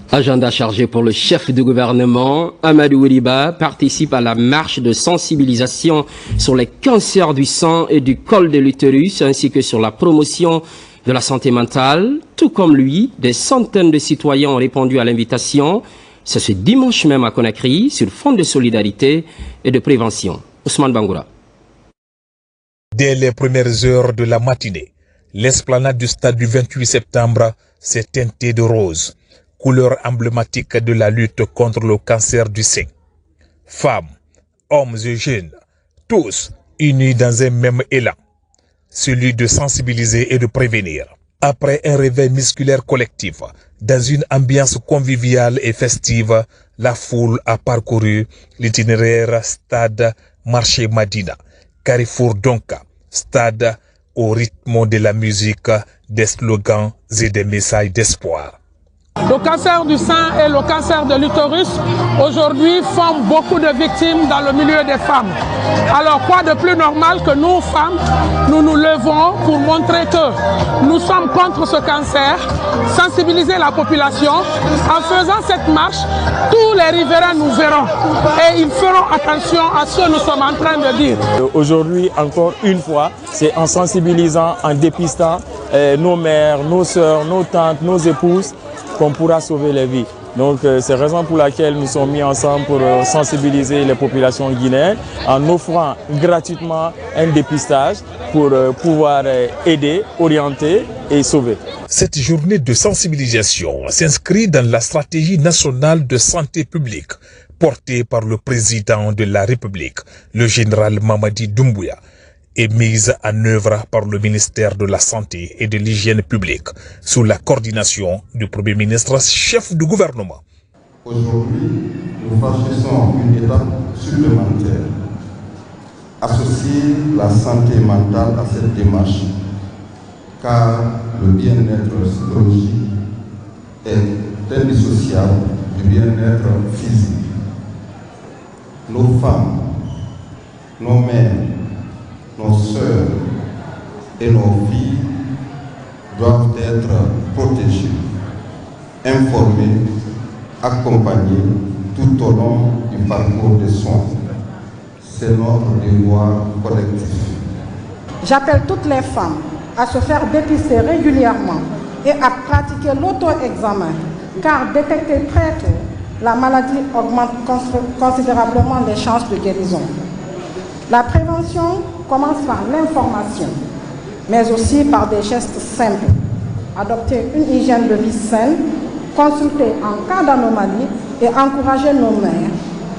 Agenda chargé pour le chef du gouvernement, Amadou Wiliba, participe à la marche de sensibilisation sur les cancers du sein et du col de l'utérus, ainsi que sur la promotion de la santé mentale. Tout comme lui, des centaines de citoyens ont répondu à l'invitation. C'est ce dimanche même à Conakry, sur fond de solidarité et de prévention. Ousmane Bangoura. Dès les premières heures de la matinée, l'esplanade du stade du 28 septembre s'est teintée de rose, couleur emblématique de la lutte contre le cancer du sein. Femmes, hommes et jeunes, tous unis dans un même élan, celui de sensibiliser et de prévenir. Après un réveil musculaire collectif, dans une ambiance conviviale et festive, la foule a parcouru l'itinéraire stade Marché Madina, Carrefour Donka, stade au rythme de la musique, des slogans et des messages d'espoir. Le cancer du sein et le cancer de l'utérus, aujourd'hui, font beaucoup de victimes dans le milieu des femmes. Alors, quoi de plus normal que nous, femmes, nous nous levons pour montrer que nous sommes contre ce cancer, sensibiliser la population. En faisant cette marche, tous les riverains nous verront et ils feront attention à ce que nous sommes en train de dire. Aujourd'hui, encore une fois, c'est en sensibilisant, en dépistant nos mères, nos sœurs, nos tantes, nos épouses, qu'on pourra sauver les vies. Donc c'est la raison pour laquelle nous sommes mis ensemble pour sensibiliser les populations guinéennes en offrant gratuitement un dépistage pour pouvoir aider, orienter et sauver. Cette journée de sensibilisation s'inscrit dans la stratégie nationale de santé publique portée par le président de la République, le général Mamadi Doumbouya, est mise en œuvre par le ministère de la Santé et de l'Hygiène publique, sous la coordination du Premier ministre, chef du gouvernement. Aujourd'hui, nous franchissons une étape supplémentaire. Associer la santé mentale à cette démarche, car le bien-être psychologique est indissociable du bien-être physique. Nos femmes, nos mères, nos sœurs et nos filles doivent être protégées, informées, accompagnées tout au long du parcours de soins. C'est notre devoir collectif. J'appelle toutes les femmes à se faire dépister régulièrement et à pratiquer l'auto-examen, car détecter très tôt la maladie augmente considérablement les chances de guérison. La prévention commence par l'information, mais aussi par des gestes simples. Adopter une hygiène de vie saine, consulter en cas d'anomalie et encourager nos mères,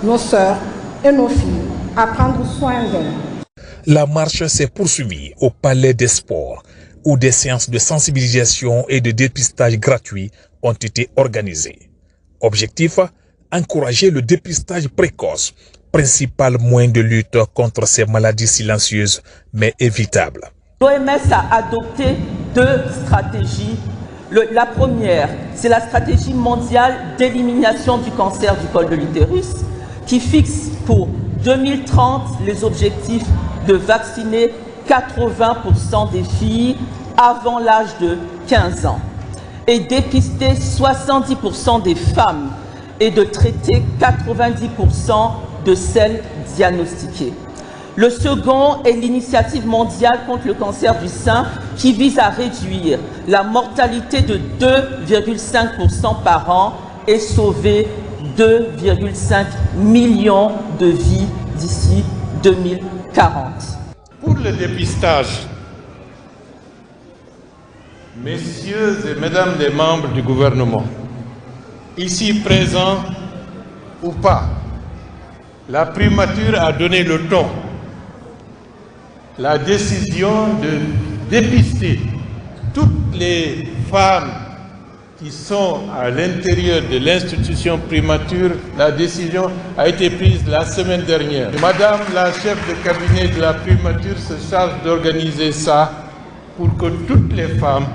nos sœurs et nos filles à prendre soin d'elles. La marche s'est poursuivie au Palais des Sports, où des séances de sensibilisation et de dépistage gratuits ont été organisées. Objectif, encourager le dépistage précoce, principal moyen de lutte contre ces maladies silencieuses mais évitables. L'OMS a adopté deux stratégies. La première, c'est la stratégie mondiale d'élimination du cancer du col de l'utérus, qui fixe pour 2030 les objectifs de vacciner 80% des filles avant l'âge de 15 ans et dépister 70% des femmes et de traiter 90% de celles diagnostiquées. Le second est l'initiative mondiale contre le cancer du sein qui vise à réduire la mortalité de 2,5% par an et sauver 2,5 millions de vies d'ici 2040. Pour le dépistage, messieurs et mesdames les membres du gouvernement, ici présents ou pas, la primature a donné le ton. La décision de dépister toutes les femmes qui sont à l'intérieur de l'institution primature, la décision a été prise la semaine dernière. Madame la chef de cabinet de la primature se charge d'organiser ça pour que toutes les femmes,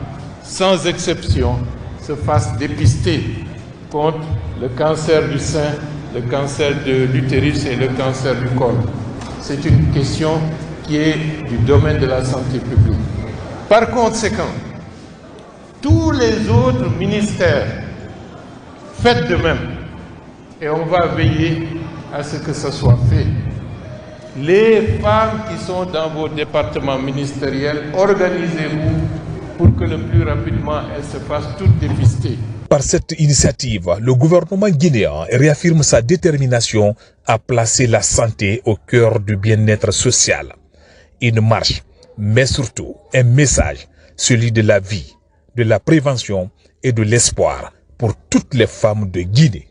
sans exception, se fassent dépister contre le cancer du sein, le cancer de l'utérus et le cancer du col. C'est une question qui est du domaine de la santé publique. Par conséquent, tous les autres ministères faites de même. Et on va veiller à ce que ce soit fait. Les femmes qui sont dans vos départements ministériels, organisez-vous pour que le plus rapidement elles se fassent toutes dépister. Par cette initiative, le gouvernement guinéen réaffirme sa détermination à placer la santé au cœur du bien-être social. Une marche, mais surtout un message, celui de la vie, de la prévention et de l'espoir pour toutes les femmes de Guinée.